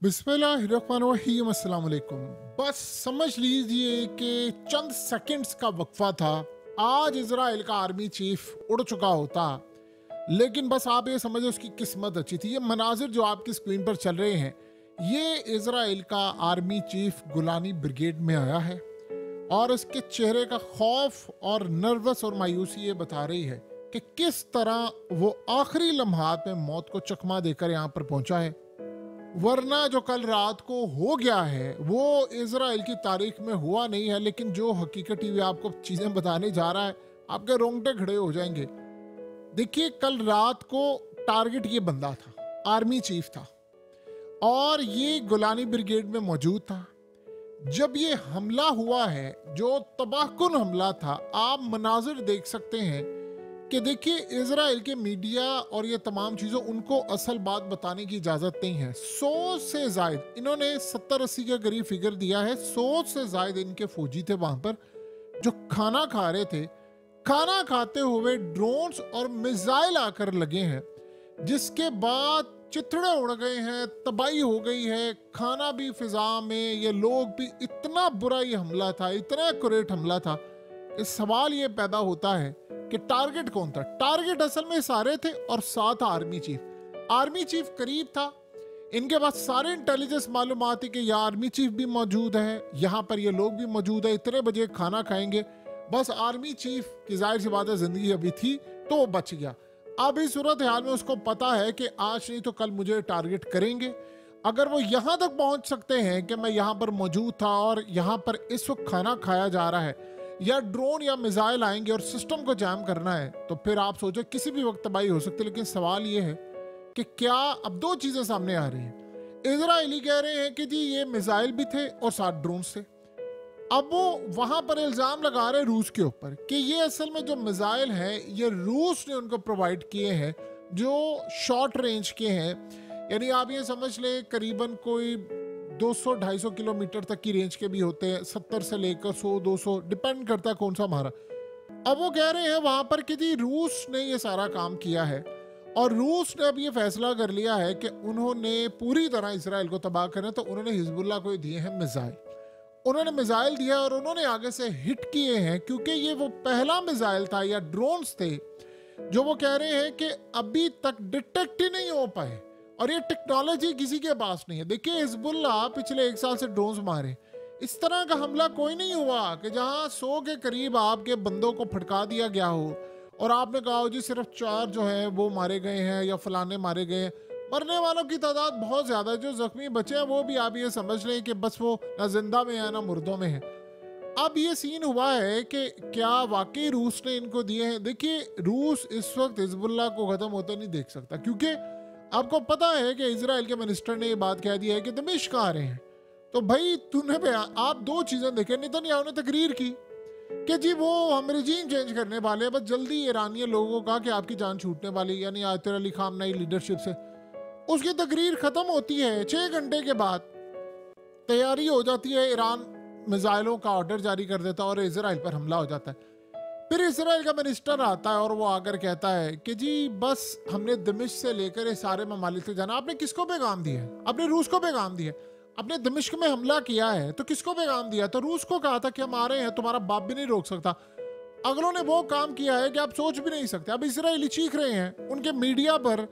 बिस्मिल्लाहिर्रहमानिर्रहीम, अस्सलाम वालेकुम। बस समझ लीजिए कि चंद सेकंड्स का वक्फा था। आज इजराइल का आर्मी चीफ उड़ चुका होता, लेकिन बस आप ये समझे उसकी किस्मत अच्छी थी। ये मनाजिर जो आपकी स्क्रीन पर चल रहे हैं, ये इजराइल का आर्मी चीफ गुलानी ब्रिगेड में आया है और उसके चेहरे का खौफ और नर्वस और मायूसी ये बता रही है कि किस तरह वो आखिरी लम्हात में मौत को चकमा देकर यहाँ पर पहुंचा है। वरना जो कल रात को हो गया है वो इजराइल की तारीख में हुआ नहीं है, लेकिन जो हकीकत टीवी आपको चीजें बताने जा रहा है, आपके रोंगटे खड़े हो जाएंगे। देखिए, कल रात को टारगेट ये बंदा था, आर्मी चीफ था और ये गुलानी ब्रिगेड में मौजूद था। जब ये हमला हुआ है, जो तबाहकुन हमला था, आप मनाजिर देख सकते हैं कि देखिए इजराइल के मीडिया और ये तमाम चीज़ों उनको असल बात बताने की इजाज़त नहीं है। 100 से ज़ायद, इन्होंने 70-80 के करीब फिगर दिया है, 100 से ज़ायद इनके फौजी थे वहाँ पर जो खाना खा रहे थे। खाना खाते हुए ड्रोन्स और मिसाइल आकर लगे हैं, जिसके बाद चिथड़े उड़ गए हैं, तबाही हो गई है, खाना भी फिजा में, ये लोग भी। इतना बुरा ये हमला था, इतना एक्यूरेट हमला था। इस सवाल ये पैदा होता है कि टारगेट कौन था। टारगेट असल में सारे थे और साथ आर्मी चीफ। आर्मी चीफ करीब था, इनके पास सारे इंटेलिजेंस मालूमात थी कि यह आर्मी चीफ भी मौजूद है, यहाँ पर ये लोग भी मौजूद है, इतने बजे खाना खाएंगे। बस आर्मी चीफ की जाहिर सी बात है जिंदगी अभी थी तो वो बच गया। अब इस सूरत हाल में उसको पता है कि आज नहीं तो कल मुझे टारगेट करेंगे। अगर वो यहाँ तक पहुँच सकते हैं कि मैं यहाँ पर मौजूद था और यहाँ पर इस वक्त खाना खाया जा रहा है, या ड्रोन या मिसाइल आएंगे और सिस्टम को जैम करना है, तो फिर आप सोचो किसी भी वक्त तबाही हो सकती है। लेकिन सवाल ये है कि क्या अब दो चीजें सामने आ रही हैं। इजरायली कह रहे हैं कि जी ये मिसाइल भी थे और साथ ड्रोन थे। अब वो वहां पर इल्जाम लगा रहे हैं रूस के ऊपर कि ये असल में जो मिसाइल हैं ये रूस ने उनको प्रोवाइड किए हैं, जो शॉर्ट रेंज के हैं। यानी आप ये समझ लें करीबन कोई 200-250 किलोमीटर तक की रेंज के भी होते हैं, 70 से लेकर 100-200, डिपेंड करता है कौन सा मारा। अब वो कह रहे हैं वहां पर कि जी रूस ने ये सारा काम किया है और रूस ने अब ये फैसला कर लिया है कि उन्होंने पूरी तरह इसराइल को तबाह करना, तो उन्होंने हिजबुल्लाह को दिए हैं मिसाइल। उन्होंने मिसाइल दिया और उन्होंने आगे से हिट किए हैं, क्योंकि ये वो पहला मिसाइल था या ड्रोन्स थे जो वो कह रहे हैं कि अभी तक डिटेक्ट ही नहीं हो पाए और ये टेक्नोलॉजी किसी के पास नहीं है। देखिए हिजबुल्लाह पिछले 1 साल से ड्रोन्स मारे, इस तरह का हमला कोई नहीं हुआ कि जहां 100 के करीब आपके बंदों को फटका दिया गया हो और आपने कहा हो जी सिर्फ 4 जो है वो मारे गए हैं या फलाने मारे गए हैं। मरने वालों की तादाद बहुत ज्यादा है, जो जख्मी बचे हैं वो भी आप ये समझ लें कि बस वो ना जिंदा में है ना मुर्दों में है। अब ये सीन हुआ है कि क्या वाकई रूस ने इनको दिए हैं। देखिए रूस इस वक्त हिजबुल्लाह को खत्म होते नहीं देख सकता, क्योंकि आपको पता है कि इजराइल के मिनिस्टर ने ये बात कह दी है कि दमिश्क आ रहे हैं। तो भाई तूने पे आप दो चीजें देखें। नेतन्याहू ने तकरीर की कि जी वो हम रजीम चेंज करने वाले हैं, बस जल्दी ईरानी लोगों को कहा कि आपकी जान छूटने वाली, यानी आयतुल्लाह अली खामनेई लीडरशिप से। उसकी तकरीर खत्म होती है, 6 घंटे के बाद तैयारी हो जाती है, ईरान मिसाइलों का ऑर्डर जारी कर देता है और इसराइल पर हमला हो जाता है। फिर इसराइल का मिनिस्टर आता है और वो आकर कहता है कि जी बस हमने दमिश्क से लेकर इस सारे ममालिक तक जाना। आपने किसको पैगाम दिया है? आपने रूस को पैगाम दिया है। आपने दमिश्क में हमला किया है तो किसको पैगाम दिया? तो रूस को कहा था कि हम आ रहे हैं, तुम्हारा बाप भी नहीं रोक सकता। अगलों ने वो काम किया है कि आप सोच भी नहीं सकते। अब इसराइली चीख रहे हैं, उनके मीडिया पर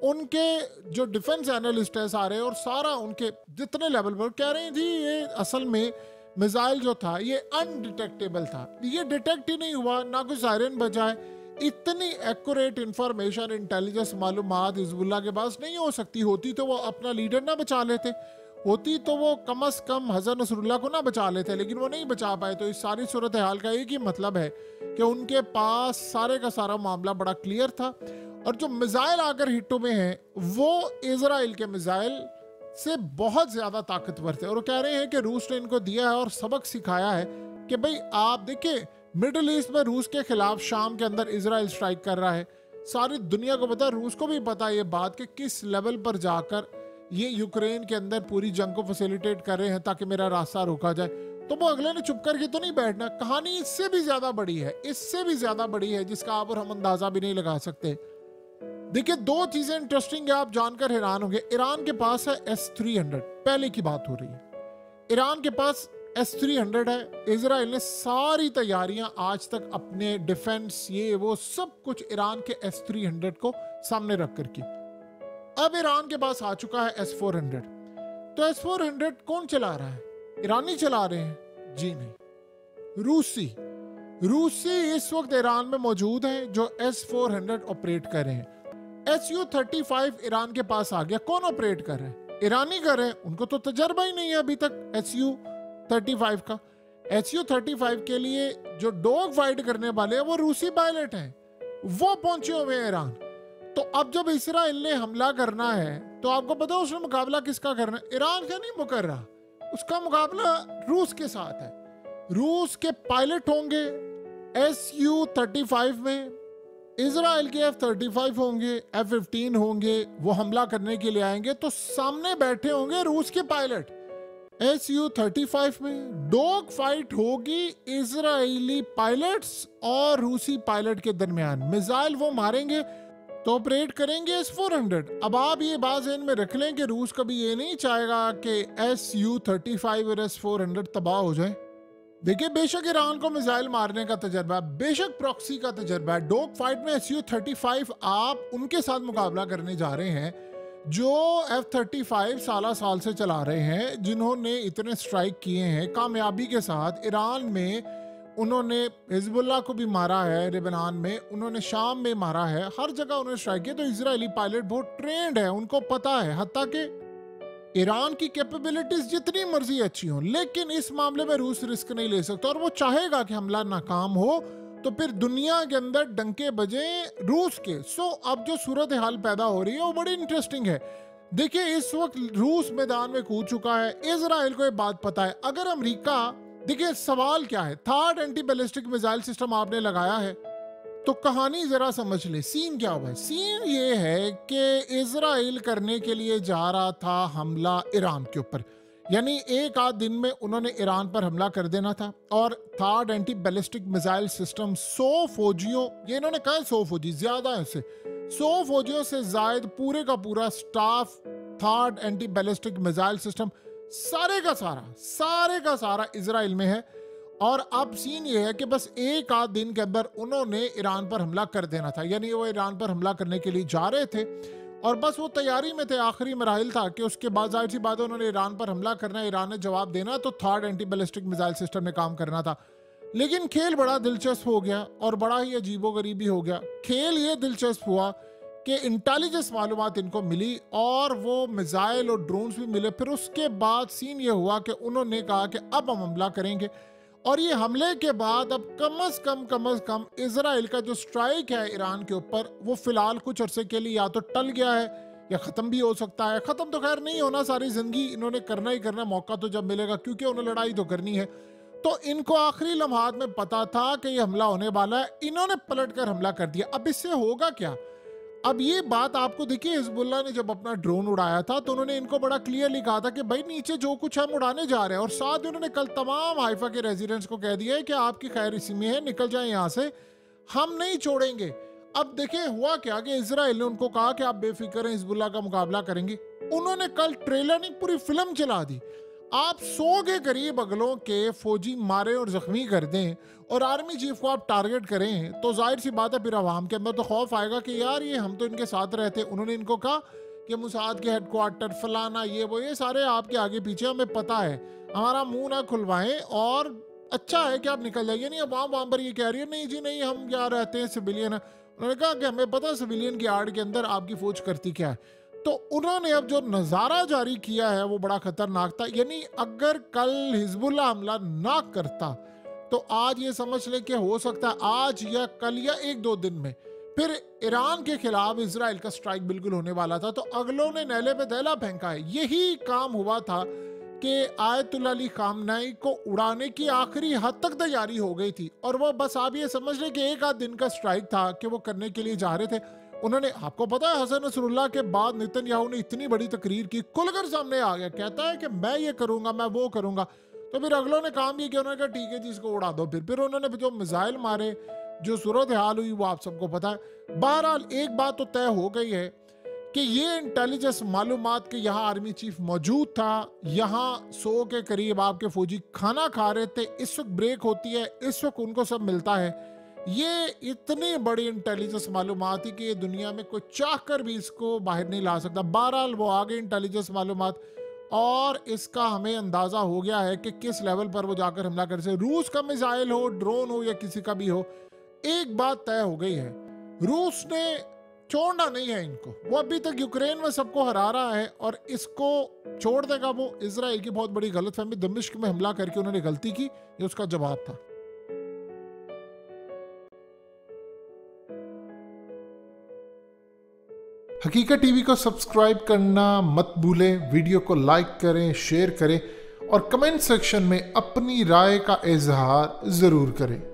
उनके जो डिफेंस एनालिस्ट है सारे और सारा उनके जितने लेवल पर कह रहे हैं जी ये असल में मिसाइल जो था ये अनडिटेक्टेबल था, ये डिटेक्ट ही नहीं हुआ, ना कोई सायरन बजा है। इतनी एक्यूरेट इंफॉर्मेशन इंटेलिजेंस मालूमात हिजबुल्लाह के पास नहीं हो सकती। होती तो वो अपना लीडर ना बचा लेते, होती तो वो कम से कम हसन नसरुल्लाह को ना बचा लेते, लेकिन वो नहीं बचा पाए। तो इस सारी सूरत हाल का एक ही मतलब है कि उनके पास सारे का सारा मामला बड़ा क्लियर था और जो मिसाइल आकर हिटों में है वो इजराइल के मिसाइल से बहुत ज्यादा ताकतवर थे। और वो कह रहे हैं कि रूस ने इनको दिया है और सबक सिखाया है कि भाई आप देखिए मिडिल ईस्ट में रूस के खिलाफ शाम के अंदर इजराइल स्ट्राइक कर रहा है। सारी दुनिया को पता है, रूस को भी पता है ये बात कि किस लेवल पर जाकर ये यूक्रेन के अंदर पूरी जंग को फैसिलिटेट कर रहे हैं ताकि मेरा रास्ता रोका जाए। तो वो अगले ने चुप करके तो नहीं बैठना। कहानी इससे भी ज्यादा बड़ी है, इससे भी ज्यादा बड़ी है, जिसका आप और हम अंदाजा भी नहीं लगा सकते। देखिए, दो चीजें इंटरेस्टिंग है, आप जानकर हैरान होंगे। ईरान के पास है S-300, पहले की बात हो रही है। ईरान के पास S-300 है। इजराइल ने सारी तैयारियां आज तक अपने डिफेंस ये वो सब कुछ ईरान के S-300 को सामने रख कर की। अब ईरान के पास आ चुका है S-400। तो S-400 कौन चला रहा है? ईरानी चला रहे हैं? जी नहीं, रूसी इस वक्त ईरान में मौजूद हैं जो S-400 ऑपरेट कर रहे हैं। Su-35 ईरान के पास आ गया, कौन ऑपरेट कर रहे हैं? ईरानी कर रहे हैं, उनको तो तजर्बा ही नहीं है अभी तक Su-35 का। Su-35 के लिए जो डॉग फाइट करने वाले हैं वो रूसी पायलट हैं, वो पहुंचे हुए हैं ईरान। तो अब जब इसराइल ने हमला करना है तो आपको पता है उसमें मुकाबला किसका करना है? ईरान का नहीं मुकर्रा, उसका मुकाबला रूस के साथ है। रूस के पायलट होंगे Su-35 में, इजराइल के F-35 होंगे, F-15 होंगे, वो हमला करने के लिए आएंगे तो सामने बैठे होंगे रूस के पायलट। Su-35 में डॉग फाइट होगी इजरायली पायलट्स और रूसी पायलट के दरमियान। मिसाइल वो मारेंगे तो ऑपरेट करेंगे S-400। अब आप ये बात ज़हन में रख लें कि रूस कभी ये नहीं चाहेगा कि Su-35 और S-400 तबाह हो जाए। देखिए, बेशक ईरान को मिसाइल मारने का तजर्बा है, बेशक प्रॉक्सी का तजर्बा है। डॉग फाइट में Su-35 आप उनके साथ मुकाबला करने जा रहे हैं जो F-35 साल से चला रहे हैं, जिन्होंने इतने स्ट्राइक किए हैं कामयाबी के साथ। ईरान में उन्होंने हिजबुल्लाह को भी मारा है, लेबनान में उन्होंने, शाम में मारा है, हर जगह उन्होंने स्ट्राइक किया। तो इजरायली पायलट बहुत ट्रेंड है, उनको पता है। हत्ता कि ईरान की कैपेबिलिटीज जितनी मर्जी अच्छी हो, लेकिन इस मामले में रूस रिस्क नहीं ले सकता और वो चाहेगा कि हमला नाकाम हो तो फिर दुनिया के अंदर डंके बजे रूस के। सो अब जो सूरत हाल पैदा हो रही है वो बड़ी इंटरेस्टिंग है। देखिए, इस वक्त रूस मैदान में कूद चुका है। इजराइल को ये बात पता है। अगर अमेरिका, देखिए सवाल क्या है, third anti ballistic missile system आपने लगाया है तो कहानी जरा समझ ले। सीन क्या हुआ है? सीन ये है कि इजराइल करने के लिए जा रहा था हमला ईरान के ऊपर, यानी एक आध दिन में उन्होंने ईरान पर हमला कर देना था। और third anti ballistic missile system 100 फौजियों, ये इन्होंने कहा 100 फौजी, ज्यादा है उससे, 100 फौजियों से जायद पूरे का पूरा staff, third anti ballistic missile system सारे का सारा इजराइल में है। और अब सीन ये है कि बस एक आध दिन के अंदर उन्होंने ईरान पर हमला कर देना था, यानी वो ईरान पर हमला करने के लिए जा रहे थे और बस वो तैयारी में थे। आखिरी मराहिल था कि उसके बाद जाहिर सी बात है उन्होंने ईरान पर हमला करना है, ईरान ने जवाब देना, तो third anti ballistic missile system ने काम करना था। लेकिन खेल बड़ा दिलचस्प हो गया और बड़ा ही अजीबोगरीबी हो गया। खेल ये दिलचस्प हुआ कि इंटेलिजेंस मालूमात इनको मिली और वो मिसाइल और ड्रोन्स भी मिले। फिर उसके बाद सीन ये हुआ कि उन्होंने कहा कि अब हम हमला करेंगे। और ये हमले के बाद अब कम अज कम इजराइल का जो स्ट्राइक है ईरान के ऊपर, वो फिलहाल कुछ अरसे के लिए या तो टल गया है या खत्म भी हो सकता है। खत्म तो खैर नहीं होना, सारी जिंदगी इन्होंने करना ही करना, मौका तो जब मिलेगा, क्योंकि उन्हें लड़ाई तो करनी है। तो इनको आखिरी लम्हात में पता था कि ये हमला होने वाला है, इन्होंने पलटकर हमला कर दिया। अब इससे होगा क्या? अब ये बात आपको देखिए, हिजबुल्लाह ने जब अपना ड्रोन उड़ाया था तो उन्होंने इनको बड़ा क्लियरली कहा था कि भाई नीचे जो कुछ हम उड़ाने जा रहे हैं, और साथ ही उन्होंने कल तमाम हाइफा के रेजिडेंट्स को कह दिया है कि आपकी खैर इसी में है, निकल जाए यहाँ से, हम नहीं छोड़ेंगे। अब देखिए हुआ क्या कि इजराइल ने उनको कहा कि आप बेफिक्र हैं, हिजबुल्लाह का मुकाबला करेंगे। उन्होंने कल ट्रेलर नहीं, पूरी फिल्म चला दी। आप 100 के करीब अगलों के फौजी मारे और जख्मी कर दें और आर्मी चीफ को आप टारगेट करें तो जाहिर सी बात है फिर आवाम के अंदर तो खौफ आएगा कि यार ये हम तो इनके साथ रहते। उन्होंने इनको कहा कि मुसाद के हेडक्वार्टर फलाना ये वो, ये सारे आपके आगे पीछे, हमें पता है, हमारा मुंह ना खुलवाएं और अच्छा है कि आप निकल जाइए। नहीं अवाम वहां पर ये कह रही है नहीं जी नहीं, हम क्या रहते हैं सिविलियन है। उन्होंने कहा कि हमें पता है सिविलियन की आड़ के अंदर आपकी फौज करती क्या है। तो उन्होंने अब जो नज़ारा जारी किया है वो बड़ा खतरनाक था। यानी अगर कल हिजबुल्लाह हमला ना करता तो आज ये समझ ले कि हो सकता है आज या कल या एक दो दिन में फिर ईरान के खिलाफ इजराइल का स्ट्राइक बिल्कुल होने वाला था। तो अगलों ने नैले पे दैला फेंका है। यही काम हुआ था कि आयतुल्लाह अली खामनेई को उड़ाने की आखिरी हद तक तैयारी हो गई थी और वो बस आप ये समझ लें कि एक आध दिन का स्ट्राइक था कि वो करने के लिए जा रहे थे। उन्होंने, आपको पता है हसन नसरुल्लाह के बाद नेतन्याहू ने इतनी बड़ी तकरीर की, खुलकर सामने आ गया, कहता है कि मैं ये करूंगा, मैं वो करूंगा। तो फिर अगलों ने काम ये किया, उन्होंने कहा ठीक है जी इसको उड़ा दो। फिर उन्होंने जो मिसाइल मारे जो सूरत हाल हुई वो आप सबको पता है। बहरहाल एक बात तो तय हो गई है कि ये इंटेलिजेंस मालूमात के यहाँ आर्मी चीफ मौजूद था, यहाँ 100 के करीब आपके फौजी खाना खा रहे थे, इस वक्त ब्रेक होती है, इस वक्त उनको सब मिलता है। ये इतनी बड़ी इंटेलिजेंस मालूमात थी कि ये दुनिया में कोई चाह कर भी इसको बाहर नहीं ला सकता। बहरहाल वो आगे इंटेलिजेंस मालूमात, और इसका हमें अंदाजा हो गया है कि किस लेवल पर वो जाकर हमला कर सकते। रूस का मिसाइल हो, ड्रोन हो या किसी का भी हो, एक बात तय हो गई है, रूस ने छोड़ना नहीं है इनको। वो अभी तक यूक्रेन में सबको हरा रहा है और इसको छोड़ देगा वो। इजराइल की बहुत बड़ी गलतफहमी, दमिश्क में हमला करके उन्होंने गलती की, ये उसका जवाब था। हकीकत टीवी को सब्सक्राइब करना मत भूलें, वीडियो को लाइक करें, शेयर करें और कमेंट सेक्शन में अपनी राय का इजहार जरूर करें।